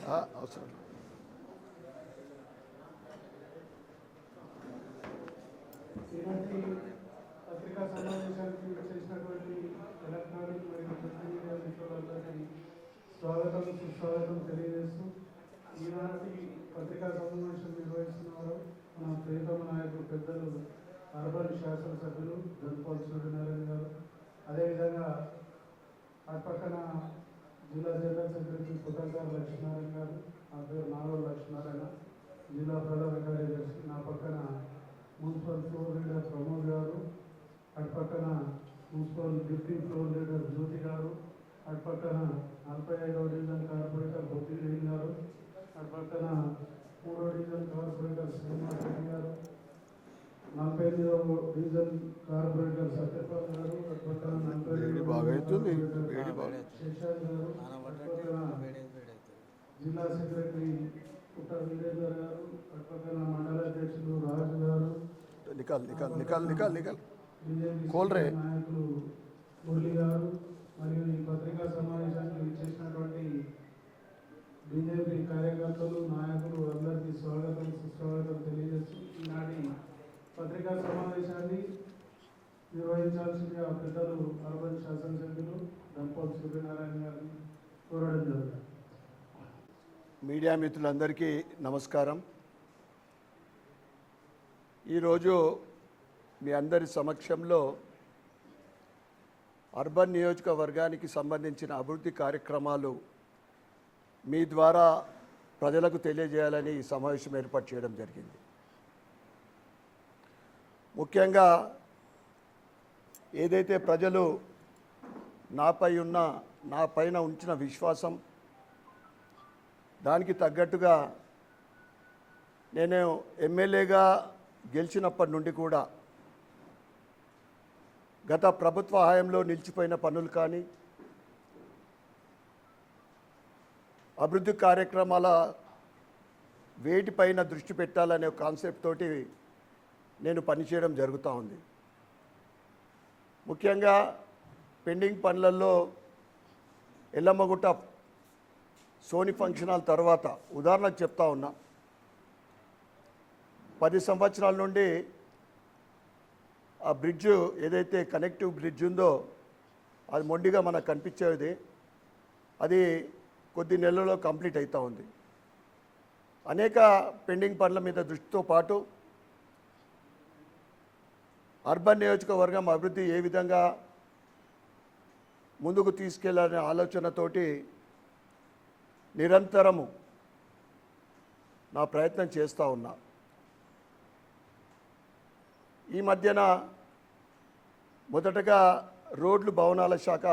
అవసరం. ఈనాటి పత్రికా సమావేశానికి చేసినటువంటి ఎలక్ట్రానిక్ మరియు ప్రింట్ మీడియా మిత్రులందరికీ స్వాగతం సుస్వాగతం తెలియజేస్తూ ఈనాటి పత్రికా సమావేశం నిర్వహిస్తున్నారు మన ప్రియతమ నాయకులు పెద్దలు అర్బన్ శాసనసభ్యులు ధన్పాల్ సూర్యనారాయణ గారు. అదేవిధంగా అటుపక్కన జిల్లా జనరల్ సెక్రటరీ పుట్టంగారు లక్ష్మీనారాయణ గారు, నా పేరు నాగోల్ లక్ష్మీనారాయణ, జిల్లా ప్రధాన కార్యదర్శి. నా పక్కన మున్సిపల్ ఫ్లోర్ లీడర్ ప్రమోద్ గారు, అటుపక్కన మున్సిపల్ డిప్యూటీ ఫ్లోర్ లీడర్ జ్యోతి గారు, అటుపక్కన 45వ డివిజన్ కార్పొరేటర్ బొత్తిరెడ్డి గారు, అటుపక్కన 3వ డివిజన్ కార్పొరేటర్ శ్రీనివాస్ రెడ్డి గారు, 48వ డివిజన్ కార్పొరేటర్ సత్యపాల్ గారు, అటుపక్కన 47వ శేషాద్ గారు, అటుపక్కన జిల్లా సెక్రటరీ పుట్ట వీరేందర్ గారు, అటుపక్కన మండల అధ్యక్షులు రాజు గారు, నాయకులు మురళి గారు, మరియు ఈ పత్రికా సమావేశానికి చేసినటువంటి బీజేపీ కార్యకర్తలు నాయకులు అందరికీ స్వాగతం సుస్వాగతం తెలియజేస్తూ ఈనాటి పత్రికా సమావేశాన్ని నిర్వహించాల్సిందిగా పెద్దలు అర్బన్ శాసనసభ్యులు ధన్పాల్ సూర్యనారాయణ గారిని కోరడం జరుగుతుంది. మీడియా మిత్రులందరికీ నమస్కారం. ఈరోజు మీ అందరి సమక్షంలో అర్బన్ నియోజకవర్గానికి సంబంధించిన అభివృద్ధి కార్యక్రమాలు మీ ద్వారా ప్రజలకు తెలియజేయాలని ఈ సమావేశం ఏర్పాటు చేయడం జరిగింది. ముఖ్యంగా ఏదైతే ప్రజలు నా పైన ఉంచిన విశ్వాసం, దానికి తగ్గట్టుగా నేను ఎమ్మెల్యేగా గెలిచినప్పటి నుండి కూడా గత ప్రభుత్వ హయాంలో నిలిచిపోయిన పనులు కానీ, అభివృద్ధి కార్యక్రమాల వేటిపైన దృష్టి పెట్టాలనే కాన్సెప్ట్ తోటి నేను పనిచేయడం జరుగుతూ ఉంది. ముఖ్యంగా పెండింగ్ పనులలో ఎల్లమ్మగుట్ట సోని ఫంక్షన్ హాల్ తర్వాత ఉదాహరణకు చెప్తా ఉన్నా, 10 సంవత్సరాల నుండి ఆ బ్రిడ్జ్ ఏదైతే కనెక్టివ్ బ్రిడ్జ్ ఉందో అది మొండిగా మనకు కనిపించేది, అది కొద్ది నెలల్లో కంప్లీట్ అవుతూ ఉంది. అనేక పెండింగ్ పనుల మీద దృష్టితో పాటు అర్బన్ నియోజకవర్గం అభివృద్ధి ఏ విధంగా ముందుకు తీసుకెళ్లాలనే ఆలోచనతోటి నిరంతరము నా ప్రయత్నం చేస్తూ ఉన్నా. ఈ మధ్యన మొదటగా రోడ్లు భవనాల శాఖ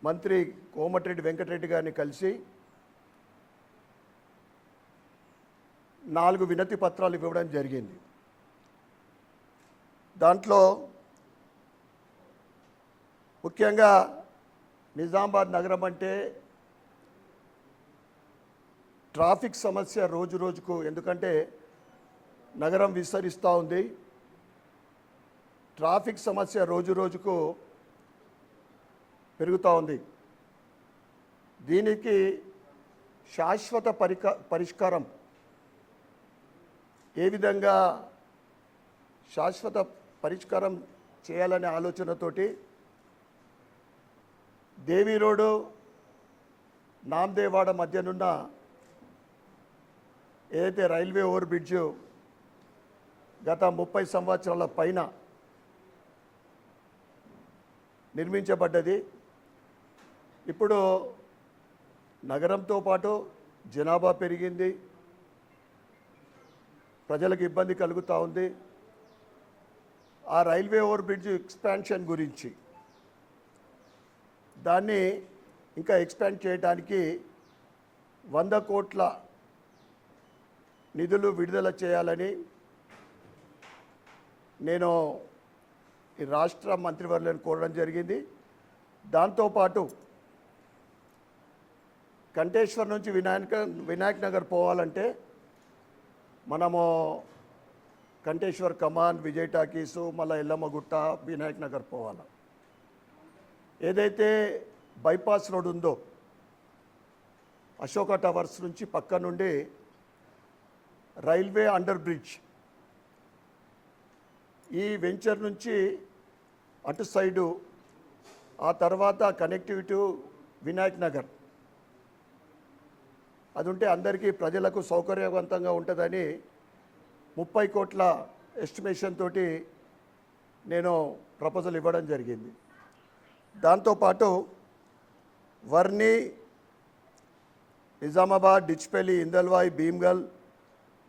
మంత్రి కోమటిరెడ్డి వెంకటరెడ్డి గారిని కలిసి 4 వినతి పత్రాలు ఇవ్వడం జరిగింది. దాంట్లో ముఖ్యంగా నిజామాబాద్ నగరం అంటే ట్రాఫిక్ సమస్య రోజు రోజుకు, ఎందుకంటే నగరం విస్తరిస్తూ ఉంది, ట్రాఫిక్ సమస్య రోజు రోజుకు పెరుగుతూ ఉంది. దీనికి శాశ్వత పరిష్కారం ఏ విధంగా శాశ్వత పరిష్కారం చేయాలనే ఆలోచనతోటి దేవి రోడ్డు నాందేవాడ మధ్యనున్న ఏదైతే రైల్వే ఓవర్ బ్రిడ్జ్ గత 30 సంవత్సరాల పైన నిర్మించబడ్డది. ఇప్పుడు నగరంతో పాటు జనాభా పెరిగింది, ప్రజలకు ఇబ్బంది కలుగుతూ ఉంది. ఆ రైల్వే ఓవర్ బ్రిడ్జ్ ఎక్స్పాన్షన్ గురించి, దాన్ని ఇంకా ఎక్స్పాండ్ చేయడానికి 100 కోట్ల నిధులు విడుదల చేయాలని నేను ఈ రాష్ట్ర మంత్రివర్యులను కోరడం జరిగింది. దాంతోపాటు కంటేశ్వర్ నుంచి వినాయక్ నగర్ పోవాలంటే మనము కంటేశ్వర్ కమాన్, విజయ్ టాకీసు, మళ్ళీ ఎల్లమ్మగుట్ట, వినాయక్ నగర్ పోవాలి. ఏదైతే బైపాస్ రోడ్ ఉందో అశోక టవర్స్ నుంచి పక్క నుండి రైల్వే అండర్ బ్రిడ్జ్, ఈ వెంచర్ నుంచి అటు సైడు, ఆ తర్వాత కనెక్టివిటీ వినాయక్ నగర్, అది ఉంటే అందరికీ ప్రజలకు సౌకర్యవంతంగా ఉంటుందని 30 కోట్ల ఎస్టిమేషన్ తోటి నేను ప్రపోజల్ ఇవ్వడం జరిగింది. దాంతోపాటు వర్ని, నిజామాబాద్, డిచ్పల్లి, ఇందల్వాయి, భీమ్గల్,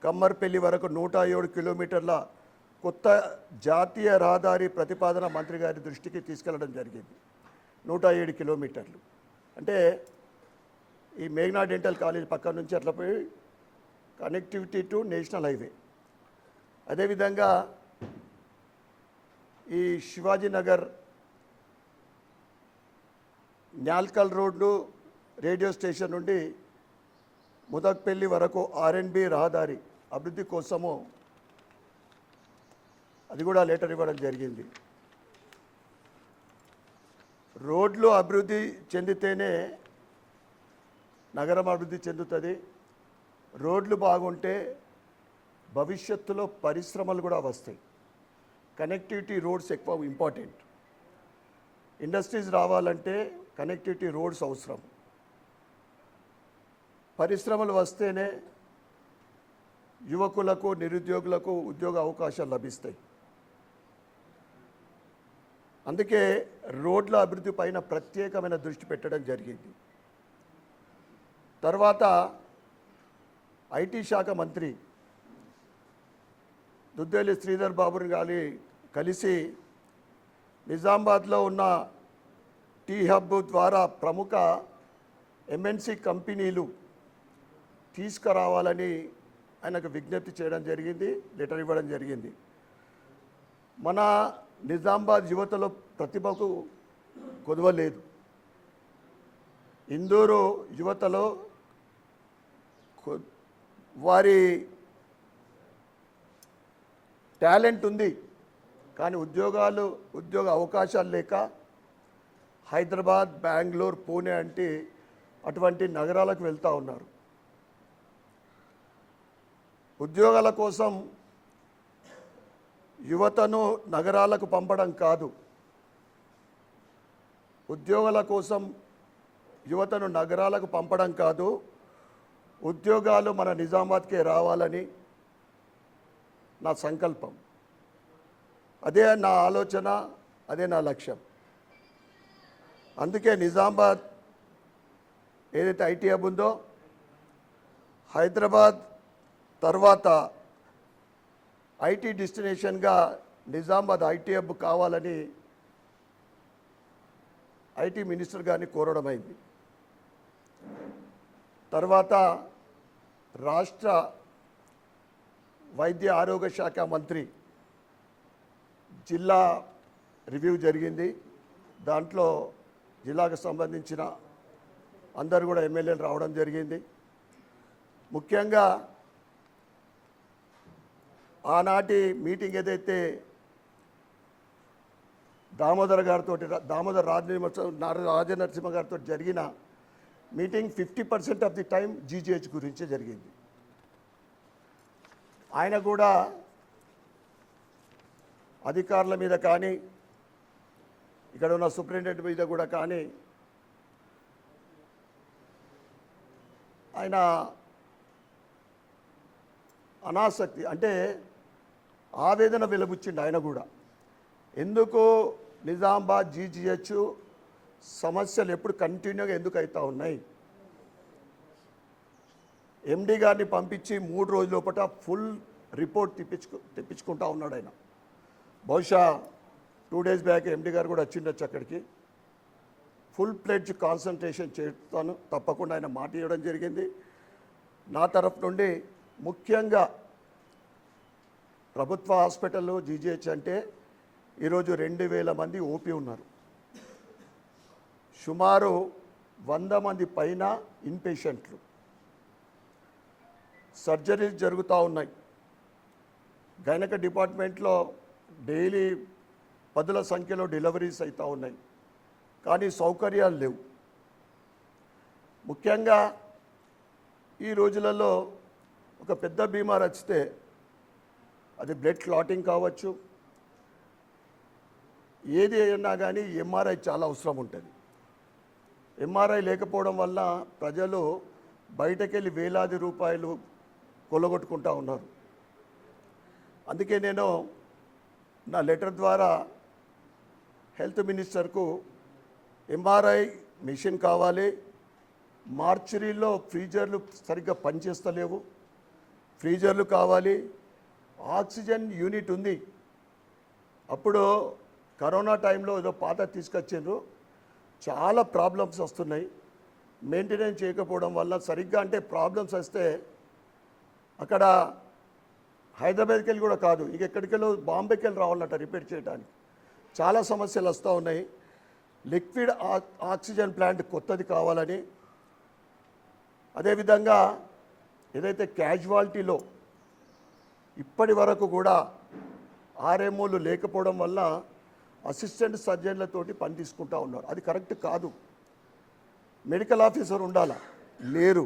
కమ్మర్పల్లి వరకు 107 కిలోమీటర్ల కొత్త జాతీయ రహదారి ప్రతిపాదన మంత్రి గారి దృష్టికి తీసుకెళ్లడం జరిగింది. 107 కిలోమీటర్లు అంటే ఈ మేఘనా డెంటల్ కాలేజ్ పక్క నుంచి అట్లా పోయి కనెక్టివిటీ టు నేషనల్ హైవే. అదేవిధంగా ఈ Shivaji Nagar Nyalkal road radio station నుండి ముదక్పల్లి వరకు ఆర్ఎన్బి రహదారి అభివృద్ధి కోసము అది కూడా లెటర్ ఇవ్వడం జరిగింది. రోడ్లు అభివృద్ధి చెందితేనే నగరం అభివృద్ధి చెందుతుంది. రోడ్లు బాగుంటే భవిష్యత్తులో పరిశ్రమలు కూడా వస్తాయి. కనెక్టివిటీ రోడ్స్ ఎక్కువ ఇంపార్టెంట్. ఇండస్ట్రీస్ రావాలంటే కనెక్టివిటీ రోడ్స్ అవసరం. పరిశ్రమలు వస్తేనే యువకులకు, నిరుద్యోగులకు ఉద్యోగ అవకాశాలు లభిస్తాయి. అందుకే రోడ్ల అభివృద్ధి పైన ప్రత్యేకమైన దృష్టి పెట్టడం జరిగింది. తర్వాత ఐటీ శాఖ మంత్రి దుద్దేలి శ్రీధర్ బాబుని గారి కలిసి నిజామాబాద్లో ఉన్న టీ హబ్ ద్వారా ప్రముఖ ఎంఎన్సి కంపెనీలు తీసుకురావాలని ఆయనకు విజ్ఞప్తి చేయడం జరిగింది, లెటర్ ఇవ్వడం జరిగింది. మన నిజామాబాద్ యువతలో ప్రతిభకు కొదవలేదు. ఇందూరు యువతలో వారి టాలెంట్ ఉంది, కానీ ఉద్యోగ అవకాశాలు లేక హైదరాబాద్, బెంగళూరు, పూణే అంటే అటువంటి నగరాలకు వెళ్తూ ఉన్నారు. ఉద్యోగాల కోసం యువతను నగరాలకు పంపడం కాదు, ఉద్యోగాల కోసం యువతను నగరాలకు పంపడం కాదు, ఉద్యోగాలు మన నిజామాబాద్కే రావాలని నా సంకల్పం. అదే నా ఆలోచన, అదే నా లక్ష్యం. అందుకే నిజామాబాద్ ఏదైతే ఐటీ హబ్ ఉందో, హైదరాబాద్ తర్వాత ఐటీ డెస్టినేషన్గా నిజామాబాద్ ఐటీ హబ్ కావాలని ఐటీ మినిస్టర్ గారిని కోరడం అయింది. తర్వాత రాష్ట్ర వైద్య ఆరోగ్య శాఖ మంత్రి జిల్లా రివ్యూ జరిగింది. దాంట్లో జిల్లాకు సంబంధించిన అందరూ కూడా ఎమ్మెల్యేలు రావడం జరిగింది. ముఖ్యంగా ఆనాటి మీటింగ్ ఏదైతే దామోదర్ రాజనరసింహ గారితో జరిగిన meeting 50% of the time GGH గురించే జరిగింది. ఆయన కూడా అధికారుల మీద కానీ, ఇక్కడ ఉన్న సూపరింటెండెంట్ మీద కూడా కానీ ఆయన అనాసక్తి అంటే ఆవేదన వెలుబుచ్చింది. ఆయన కూడా ఎందుకు నిజామాబాద్ జీజీహెచ్ సమస్యలు ఎప్పుడు కంటిన్యూగా ఎందుకు అవుతూ ఉన్నాయి, ఎండి గారిని పంపించి 3 రోజుల లోపల ఫుల్ రిపోర్ట్ తెప్పించుకుంటా ఉన్నాడు ఆయన. బహుశా 2 డేస్ బ్యాక్ ఎండి గారు కూడా వచ్చిండొచ్చు అక్కడికి. ఫుల్ ప్లెడ్జ్ కాన్సన్ట్రేషన్ చేస్తాను, తప్పకుండా ఆయన మాట ఇవ్వడం జరిగింది. నా తరఫు నుండి ముఖ్యంగా ప్రభుత్వ హాస్పిటల్లో జీజీహెచ్ అంటే ఈరోజు 2000 మంది ఓపీ ఉన్నారు, సుమారు 100 మంది పైన ఇన్పేషెంట్లు, సర్జరీస్ జరుగుతూ ఉన్నాయి. గైనక డిపార్ట్మెంట్లో డైలీ 10ల సంఖ్యలో డెలివరీస్ అవుతూ ఉన్నాయి, కానీ సౌకర్యాలు లేవు. ముఖ్యంగా ఈ రోజులలో ఒక పెద్ద బీమార్ వచ్చితే అది బ్లడ్ క్లాటింగ్ కావచ్చు, ఏది అయినా కానీ ఎంఆర్ఐ చాలా అవసరం ఉంటుంది. ఎంఆర్ఐ లేకపోవడం వల్ల ప్రజలు బయటకెళ్ళి వేలాది రూపాయలు కొల్లగొట్టుకుంటా ఉన్నారు. అందుకే నేను నా లెటర్ ద్వారా హెల్త్ మినిస్టర్కు ఎంఆర్ఐ మిషన్ కావాలి, మార్చరీలో ఫ్రీజర్లు సరిగ్గా పనిచేస్తలేవు, ఫ్రీజర్లు కావాలి, ఆక్సిజన్ యూనిట్ ఉంది. అప్పుడు కరోనా టైంలో ఏదో పాత తీసుకొచ్చిండ్రు, చాలా ప్రాబ్లమ్స్ వస్తున్నాయి. మెయింటెనెన్స్ చేయకపోవడం వల్ల సరిగ్గా అంటే ప్రాబ్లమ్స్ వస్తే అక్కడ హైదరాబాద్కి వెళ్ళి కూడా కాదు, ఇక ఎక్కడికెళ్ళో బాంబేకి వెళ్ళి రావాలన్నట రిపేర్ చేయడానికి. చాలా సమస్యలు వస్తూ ఉన్నాయి. లిక్విడ్ ఆక్సిజన్ ప్లాంట్ కొత్తది కావాలని, అదేవిధంగా ఏదైతే క్యాజువాలిటీలో ఇప్పటి వరకు కూడా ఆర్ఎంఓలు లేకపోవడం వల్ల అసిస్టెంట్ సర్జన్లతోటి పని తీసుకుంటా ఉన్నారు. అది కరెక్ట్ కాదు. మెడికల్ ఆఫీసర్ ఉండాలా, లేరు.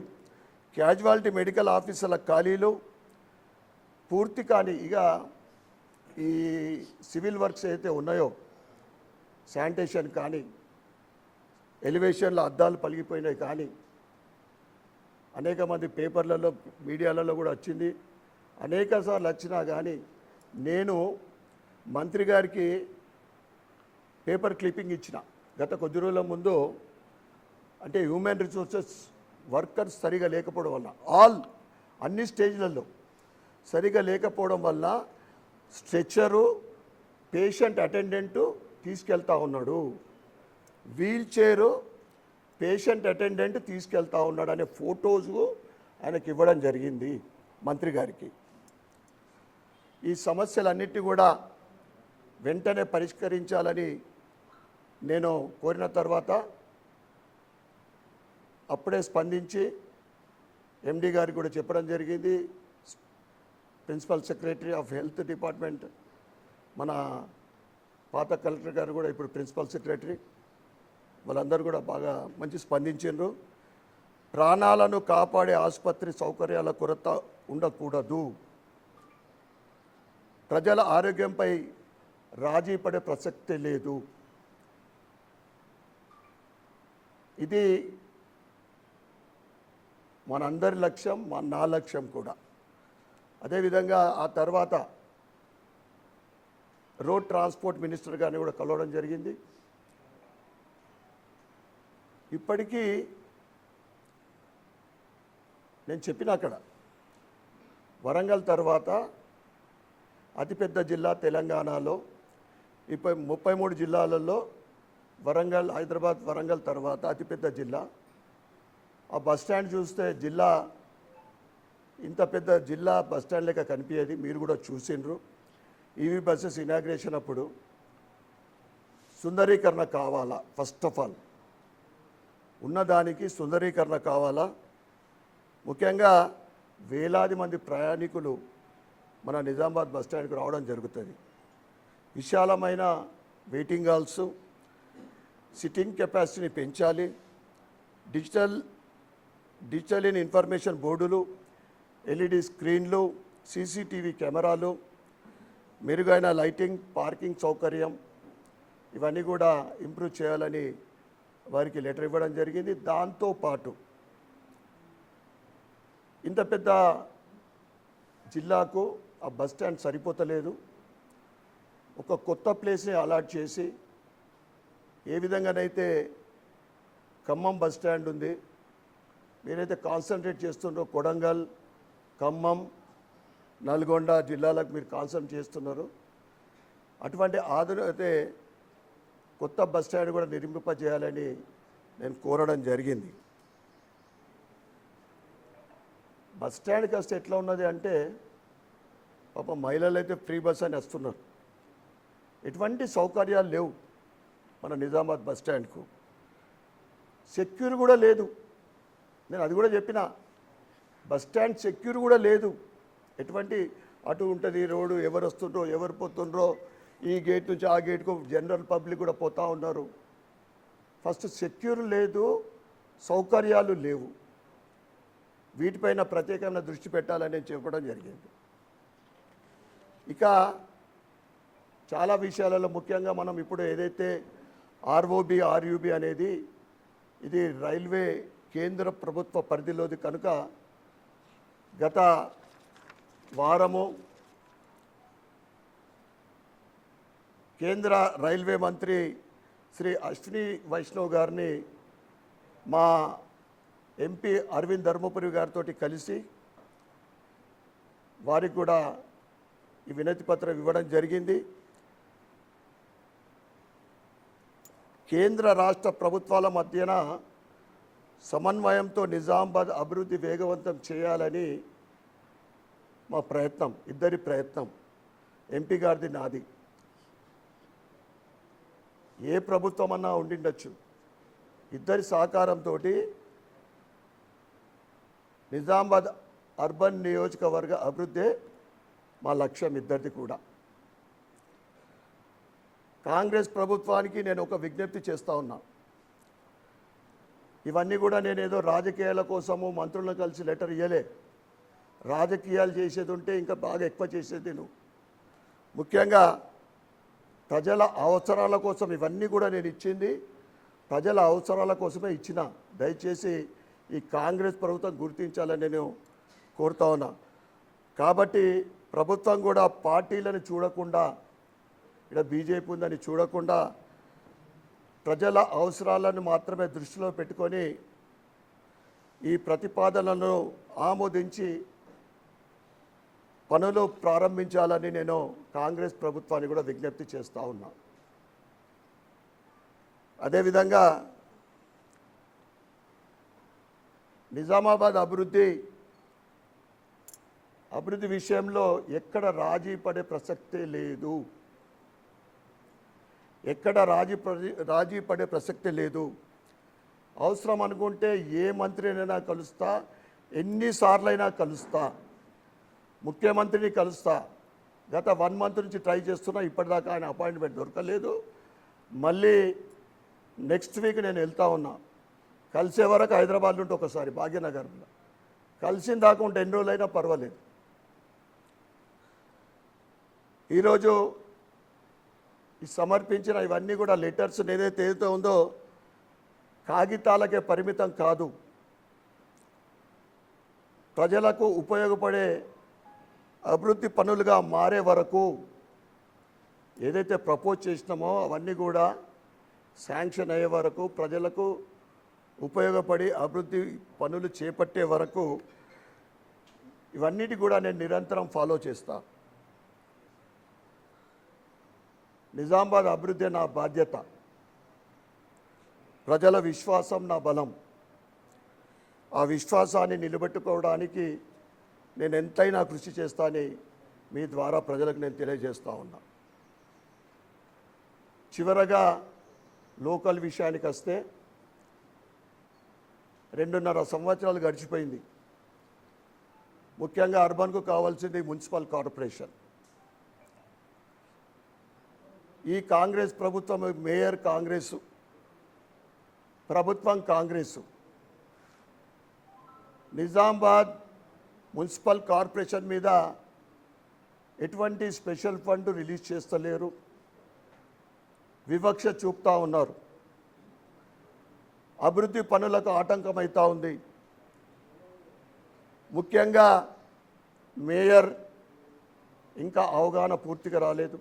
క్యాజువాలిటీ మెడికల్ ఆఫీసర్ల ఖాళీలు పూర్తి కానీ ఇక ఈ సివిల్ వర్క్స్ అయితే ఉన్నాయో, శానిటేషన్ కానీ, ఎలివేషన్లో అద్దాలు పలిగిపోయినాయి కానీ, అనేక మంది పేపర్లలో మీడియాలలో కూడా వచ్చింది, అనేక సార్లు వచ్చినా కానీ నేను మంత్రి గారికి పేపర్ క్లిప్పింగ్ ఇచ్చిన గత కొద్ది రోజుల ముందు. అంటే హ్యూమన్ రిసోర్సెస్ వర్కర్స్ సరిగా లేకపోవడం వల్ల అన్ని స్టేజ్లలో సరిగా లేకపోవడం వల్ల స్ట్రెచ్చరు పేషెంట్ అటెండెంటు తీసుకెళ్తా ఉన్నాడు, వీల్ చైరు పేషెంట్ అటెండెంట్ తీసుకెళ్తా ఉన్నాడు అనే ఫొటోస్ ఆయనకి ఇవ్వడం జరిగింది మంత్రి గారికి. ఈ సమస్యలన్నిటి కూడా వెంటనే పరిష్కరించాలని నేను కోరిన తర్వాత అప్పుడే స్పందించి ఎండి గారికి కూడా చెప్పడం జరిగింది. Principal secretary of health department మన పాత కలెక్టర్ గారు కూడా ఇప్పుడు ప్రిన్సిపల్ సెక్రటరీ, వాళ్ళందరూ కూడా బాగా మంచి స్పందించారు. ప్రాణాలను కాపాడే ఆసుపత్రి సౌకర్యాల కొరత ఉండకూడదు, ప్రజల ఆరోగ్యంపై రాజీ పడే ప్రసక్తే లేదు. ఇది మనందరి లక్ష్యం, నా లక్ష్యం కూడా. అదేవిధంగా ఆ తర్వాత రోడ్ ట్రాన్స్పోర్ట్ మినిస్టర్ గారిని కూడా కలవడం జరిగింది. ఇప్పటికీ నేను చెప్పిన అక్కడ వరంగల్ తర్వాత అతిపెద్ద జిల్లా తెలంగాణలో 33 జిల్లాలలో వరంగల్, హైదరాబాద్, వరంగల్ తర్వాత అతిపెద్ద జిల్లా. ఆ బస్టాండ్ చూస్తే జిల్లా ఇంత పెద్ద జిల్లా బస్టాండ్ లెక్క కనిపించేది, మీరు కూడా చూసిండ్రు. ఈవీ బస్సెస్ ఇనాగ్రేషన్ అప్పుడు సుందరీకరణ కావాలా, ఫస్ట్ ఆఫ్ ఆల్ ఉన్నదానికి సుందరీకరణ కావాలా. ముఖ్యంగా వేలాది మంది ప్రయాణికులు మన నిజామాబాద్ బస్టాండ్కి రావడం జరుగుతుంది. విశాలమైన వెయిటింగ్ హాల్స్, సిట్టింగ్ కెపాసిటీని పెంచాలి, డిజిటల్ ఇన్ఫర్మేషన్ బోర్డులు, ఎల్ఈడి స్క్రీన్లు, సీసీటీవీ కెమెరాలు, మెరుగైన లైటింగ్, పార్కింగ్ సౌకర్యం ఇవన్నీ కూడా ఇంప్రూవ్ చేయాలని వారికి లెటర్ ఇవ్వడం జరిగింది. దాంతోపాటు ఇంత పెద్ద జిల్లాకు ఆ బస్టాండ్ సరిపోతలేదు, ఒక కొత్త ప్లేస్ని అలాట్ చేసి ఏ విధంగానైతే ఖమ్మం బస్టాండ్ ఉంది, మీరైతే కాన్సన్ట్రేట్ చేస్తుండ్రో కొడంగల్, ఖమ్మం, నల్గొండ జిల్లాలకు మీరు కాన్సన్ట్రేట్ చేస్తున్నారు, అటువంటి అయితే కొత్త బస్టాండ్ కూడా నిర్మింపజేయాలని నేను కోరడం జరిగింది. బస్టాండ్కి వస్తే ఎట్లా ఉన్నది అంటే పాప మహిళలు అయితే ఫ్రీ బస్ అని వస్తున్నారు, ఎటువంటి సౌకర్యాలు లేవు మన నిజామాబాద్ బస్టాండ్కు. సెక్యూర్ కూడా లేదు, నేను అది కూడా చెప్పిన, బస్టాండ్ సెక్యూర్ కూడా లేదు. ఎటువంటి అటు ఉంటుంది రోడ్డు, ఎవరు వస్తుండ్రో ఎవరు పోతుండ్రో, ఈ గేట్ నుంచి ఆ గేట్కు జనరల్ పబ్లిక్ కూడా పోతూ ఉన్నారు. ఫస్ట్ సెక్యూర్ లేదు, సౌకర్యాలు లేవు. వీటిపైన ప్రత్యేకమైన దృష్టి పెట్టాలని చెప్పడం జరిగింది. ఇక చాలా విషయాలలో ముఖ్యంగా మనం ఇప్పుడు ఏదైతే ఆర్ఓబి ఆర్యుబి అనేది ఇది రైల్వే కేంద్ర ప్రభుత్వ పరిధిలోది కనుక గత వారము కేంద్ర రైల్వే మంత్రి శ్రీ అశ్విని వైష్ణవ్ గారిని మా ఎంపీ అరవింద్ ధర్మపురి గారితో కలిసి వారికి కూడా ఈ వినతి పత్రం ఇవ్వడం జరిగింది. కేంద్ర రాష్ట్ర ప్రభుత్వాల మధ్యన సమన్వయంతో నిజామాబాద్ అభివృద్ధి వేగవంతం చేయాలని మా ప్రయత్నం, ఇద్దరి ప్రయత్నం, ఎంపీ గారిది నాది. ఏ ప్రభుత్వం అన్నా ఉండిండొచ్చు, ఇద్దరి సహకారంతో నిజామాబాద్ అర్బన్ నియోజకవర్గ అభివృద్ధి మా లక్ష్యం, ఇద్దరిది కూడా. కాంగ్రెస్ ప్రభుత్వానికి నేను ఒక విజ్ఞప్తి చేస్తూ ఉన్నా. ఇవన్నీ కూడా నేనేదో రాజకీయాల కోసము మంత్రులను కలిసి లెటర్ ఇవ్వలే. రాజకీయాలు చేసేది ఉంటే ఇంకా బాగా ఎక్కువ చేసేది నేను. ముఖ్యంగా ప్రజల అవసరాల కోసం ఇవన్నీ కూడా నేను ఇచ్చింది ప్రజల అవసరాల కోసమే ఇచ్చిన. దయచేసి ఈ కాంగ్రెస్ ప్రభుత్వం గుర్తించాలని నేను కోరుతా ఉన్నా. కాబట్టి ప్రభుత్వం కూడా పార్టీలను చూడకుండా, ఇక్కడ బీజేపీ ఉందని చూడకుండా ప్రజల అవసరాలను మాత్రమే దృష్టిలో పెట్టుకొని ఈ ప్రతిపాదనలను ఆమోదించి పనులు ప్రారంభించాలని నేను కాంగ్రెస్ ప్రభుత్వాన్ని కూడా విజ్ఞప్తి చేస్తూ ఉన్నా. అదేవిధంగా నిజామాబాద్ అభివృద్ధి విషయంలో ఎక్కడ రాజీ పడే ప్రసక్తే లేదు. ఎక్కడ రాజీ పడే ప్రసక్తే లేదు. అవసరం అనుకుంటే ఏ మంత్రినైనా కలుస్తా, ఎన్నిసార్లైనా కలుస్తా, ముఖ్యమంత్రిని కలుస్తా. గత 1 month నుంచి ట్రై చేస్తున్నా, ఇప్పటిదాకా ఆయన అపాయింట్మెంట్ దొరకలేదు. మళ్ళీ నెక్స్ట్ వీక్ నేను వెళ్తా ఉన్నా. కలిసే వరకు హైదరాబాద్ నుండి ఒకసారి భాగ్యనగర్లో కలిసిన దాకా ఉంటే ఎన్ని రోజులైనా పర్వాలేదు. ఈరోజు ఈ సమర్పించిన ఇవన్నీ కూడా లెటర్స్ ఏదైతే ఉందో కాగితాలకే పరిమితం కాదు, ప్రజలకు ఉపయోగపడే అభివృద్ధి పనులుగా మారే వరకు ఏదైతే ప్రపోజ్ చేసినామో అవన్నీ కూడా శాంక్షన్ అయ్యే వరకు, ప్రజలకు ఉపయోగపడి అభివృద్ధి పనులు చేపట్టే వరకు ఇవన్నిటి కూడా నేను నిరంతరం ఫాలో చేస్తా. నిజామాబాద్ అభివృద్ధి నా బాధ్యత, ప్రజల విశ్వాసం నా బలం. ఆ విశ్వాసాన్ని నిలబెట్టుకోవడానికి నేను ఎంతైనా కృషి చేస్తానని మీ ద్వారా ప్రజలకు నేను తెలియజేస్తూ ఉన్నా. చివరగా లోకల్ విషయానికి వస్తే 2.5 సంవత్సరాలు గడిచిపోయింది. ముఖ్యంగా అర్బన్కు కావాల్సింది మున్సిపల్ కార్పొరేషన్. ఈ కాంగ్రెస్ ప్రభుత్వం, మేయర్ కాంగ్రెసు, ప్రభుత్వం కాంగ్రెసు, నిజామాబాద్ మున్సిపల్ కార్పొరేషన్ మీద ఎటువంటి స్పెషల్ ఫండ్ రిలీజ్ చేస్తలేరు, వివక్ష చూపుతూ ఉన్నారు. అభివృద్ధి పనులకు ఆటంకమవుతూ ఉంది. ముఖ్యంగా మేయర్ ఇంకా అవగాహన పూర్తిగా రాలేదు,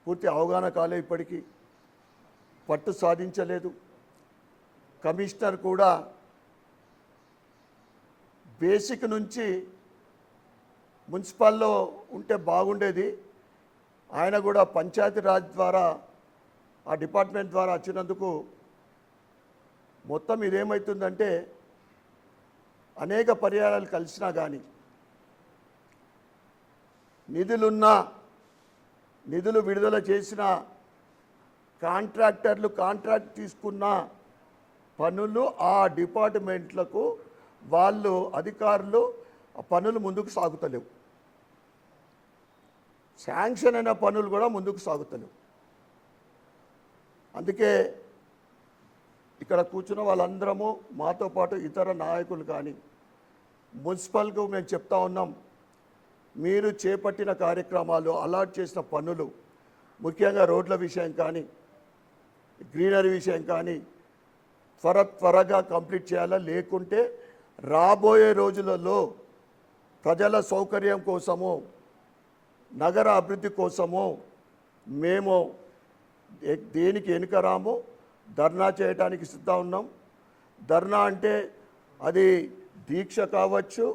పూర్తి అవగాహన కాలే, ఇప్పటికీ పట్టు సాధించలేదు. కమిషనర్ కూడా బేసిక్ నుంచి మున్సిపల్లో ఉంటే బాగుండేది, ఆయన కూడా పంచాయతీరాజ్ ద్వారా ఆ డిపార్ట్మెంట్ ద్వారా వచ్చినందుకు మొత్తం ఇదేమవుతుందంటే అనేక పర్యాయాలు కలిసినా కానీ నిధులు విడుదల చేసిన కాంట్రాక్టర్లు కాంట్రాక్ట్ తీసుకున్న పనులు ఆ డిపార్ట్మెంట్లకు వాళ్ళు అధికారులు ఆ పనులు ముందుకు సాగుతలేవు. శాంక్షన్ అయిన పనులు కూడా ముందుకు సాగుతలేవు. అందుకే ఇక్కడ కూర్చున్న వాళ్ళందరము మాతో పాటు ఇతర నాయకులు కానీ మున్సిపల్కు మేము చెప్తా ఉన్నాం, మీరు చేపట్టిన కార్యక్రమాలు, అలాట్ చేసిన పనులు, ముఖ్యంగా రోడ్ల విషయం కానీ గ్రీనరీ విషయం కానీ త్వరగా కంప్లీట్ చేయాలా, లేకుంటే రాబోయే రోజులలో ప్రజల సౌకర్యం కోసము, నగర అభివృద్ధి కోసము మేము దేనికి వెనుకరాము, ధర్నా చేయడానికి సిద్ధం ఉన్నాం. ధర్నా అంటే అది దీక్ష కావచ్చు,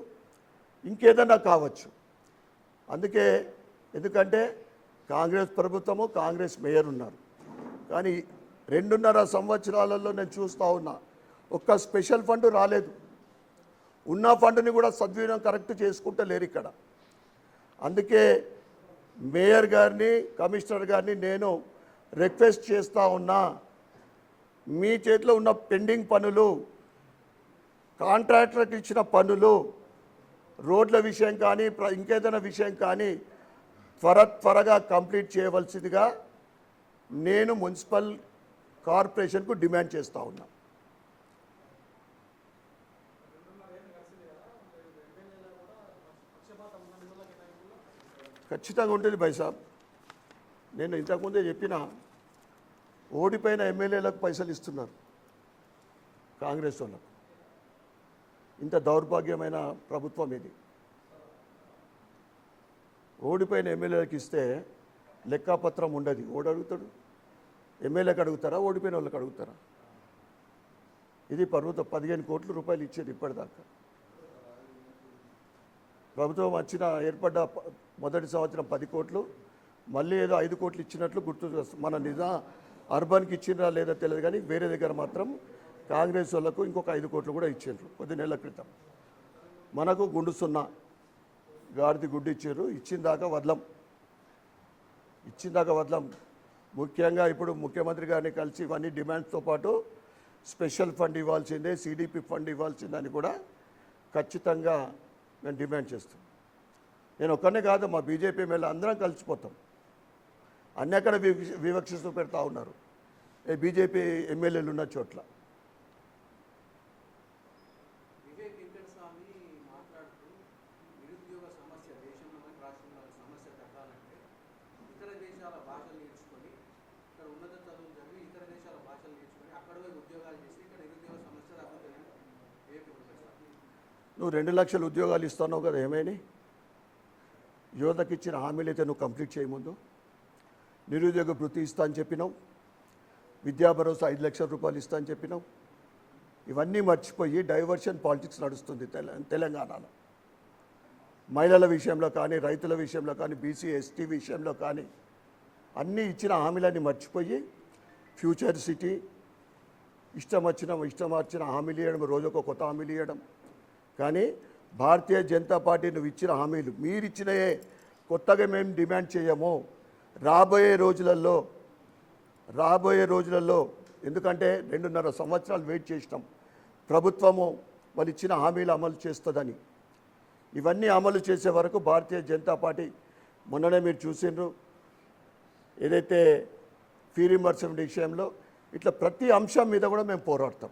ఇంకేదన్నా కావచ్చు. అందుకే ఎందుకంటే కాంగ్రెస్ ప్రభుత్వము, కాంగ్రెస్ మేయర్ ఉన్నారు. కానీ 2.5 సంవత్సరాలలో నేను చూస్తూ ఉన్నా, ఒక్క స్పెషల్ ఫండ్ రాలేదు. ఉన్న ఫండ్ని కూడా సద్వినియోగం కరెక్ట్ చేసుకుంటలేరు ఇక్కడ. అందుకే మేయర్ గారిని, కమిషనర్ గారిని నేను రిక్వెస్ట్ చేస్తూ ఉన్నా, మీ చేతిలో ఉన్న పెండింగ్ పనులు, కాంట్రాక్టర్కి ఇచ్చిన పనులు, రోడ్ల విషయం కానీ ఇంకేదైనా విషయం కానీ త్వరగా కంప్లీట్ చేయవలసిందిగా నేను మున్సిపల్ కార్పొరేషన్కు డిమాండ్ చేస్తూ ఉన్నా. ఖచ్చితంగా ఉంటుంది బైసాబ్. నేను ఇంతకుముందే చెప్పిన, ఓడిపోయిన ఎమ్మెల్యేలకు పైసలు ఇస్తున్నారు కాంగ్రెస్ వాళ్ళకు. ఇంత దౌర్భాగ్యమైన ప్రభుత్వం ఇది. ఓడిపోయిన ఎమ్మెల్యేలకు ఇస్తే లెక్కాపత్రం ఉండదు. ఓడి అడుగుతాడు, ఎమ్మెల్యేకి అడుగుతారా, ఓడిపోయిన వాళ్ళకి అడుగుతారా? ఇది ప్రభుత్వం 15 కోట్ల రూపాయలు ఇచ్చేది ఇప్పటిదాకా. ప్రభుత్వం ఏర్పడ్డ మొదటి సంవత్సరం 10 కోట్లు, మళ్ళీ ఏదో 5 కోట్లు ఇచ్చినట్లు గుర్తు. మన అర్బన్కి ఇచ్చినరా లేదా తెలియదు, కానీ వేరే దగ్గర మాత్రం కాంగ్రెస్ వాళ్ళకు ఇంకొక 5 కోట్లు కూడా ఇచ్చిండ్రు కొద్ది నెలల క్రితం. మనకు గుండు సున్నా, గాడిది గుడ్డు ఇచ్చారు. ఇచ్చిందాకా వదలం. ముఖ్యంగా ఇప్పుడు ముఖ్యమంత్రి గారిని కలిసి ఇవన్నీ డిమాండ్స్తో పాటు స్పెషల్ ఫండ్ ఇవ్వాల్సిందే, సిడిపి ఫండ్ ఇవ్వాల్సిందని కూడా ఖచ్చితంగా మేము డిమాండ్ చేస్తాం. నేను ఒక్కనే కాదు, మా బీజేపీ ఎమ్మెల్యే అందరం కలిసిపోతాం. అన్నీ అక్కడ వివక్షిస్తూ పెడతా ఉన్నారు బీజేపీ ఎమ్మెల్యేలు ఉన్న చోట్ల. నువ్వు 2 లక్షల ఉద్యోగాలు ఇస్తున్నావు కదా, ఏమైనా యువతకి ఇచ్చిన హామీలు అయితే నువ్వు కంప్లీట్ చేయముందు. నిరుద్యోగ భృతి ఇస్తా అని చెప్పినావు, విద్యా భరోసా 5 లక్షల రూపాయలు ఇస్తా అని చెప్పినావు. ఇవన్నీ మర్చిపోయి డైవర్షన్ పాలిటిక్స్ నడుస్తుంది తెలంగాణలో. మహిళల విషయంలో కానీ, రైతుల విషయంలో కానీ, బీసీ ఎస్టీ విషయంలో కానీ అన్నీ ఇచ్చిన హామీలన్నీ మర్చిపోయి ఫ్యూచర్ సిటీ ఇష్టం వచ్చిన హామీలు ఇవ్వడం, రోజుకు కొత్త హామీలు ఇవ్వడం. కానీ భారతీయ జనతా పార్టీ నువ్వు ఇచ్చిన హామీలు, మీరు ఇచ్చినయే, కొత్తగా మేము డిమాండ్ చేయము. రాబోయే రోజులలో ఎందుకంటే 2.5 సంవత్సరాలు వెయిట్ చేసినాం ప్రభుత్వము వాళ్ళు ఇచ్చిన హామీలు అమలు చేస్తుందని. ఇవన్నీ అమలు చేసే వరకు భారతీయ జనతా పార్టీ, మొన్ననే మీరు చూసిండ్రు ఏదైతే ఫీ రీయింబర్స్మెంట్ విషయంలో, ఇట్లా ప్రతి అంశం మీద కూడా మేము పోరాడతాం.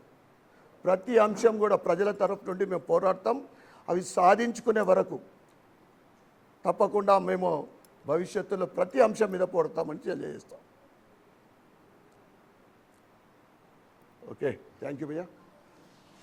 ప్రతి అంశం కూడా ప్రజల తరఫు నుండి మేము పోరాడతాం. అవి సాధించుకునే వరకు తప్పకుండా మేము భవిష్యత్తులో ప్రతి అంశం మీద పోరాడతామని తెలియజేస్తాం. ఓకే, థ్యాంక్ యూ భయ్యా.